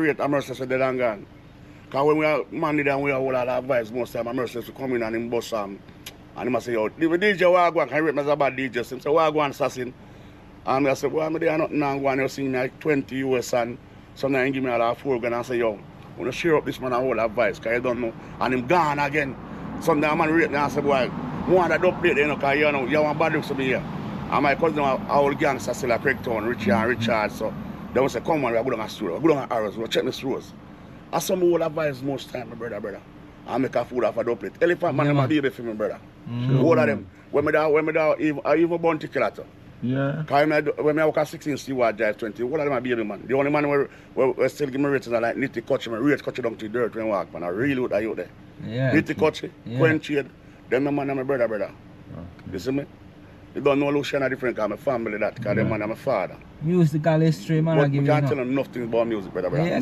rate, I'm Mercedes dead and gone. Because when we are man and we are all our advice most time, I'm Mercedes to come in and him bust and he must say, yo, the DJ Wagwan can rate me as a bad DJ. So he say, Wagwan assassin. And I said, well, I'm there not now going to see like 20 US and sometimes he give me a 4 gun and say, yo, I'm going to share up this man and all advice because you don't know. And him gone again. Sometimes man rate me and say, boy, more than that update, you know, because you want bad looks to be here. And my cousin, our gangster still at Craigtown, Richie and Richard. So they will say, come on, we'll go down a store, we'll go down arrows, we'll check the stores. I some old advice most time, my brother. I make a food off a doublet. Elephant man, my baby for me, brother. All of them. When me da, even born ticket. Yeah. Because when I walk at 16 Stewart Drive 20, all of them are baby man. The only man where still give me ratings are like Nitty Kutch, my rate Kutch down to the dirt when I walk, man. I really would out there. Yeah. Nitty Kutch, Quenchade, them my man and my brother. Okay. You see me? You don't know Lucian are different because my family that, because them man and my father. Musical history, man. But we can't tell them nothing about music, brother. Yes.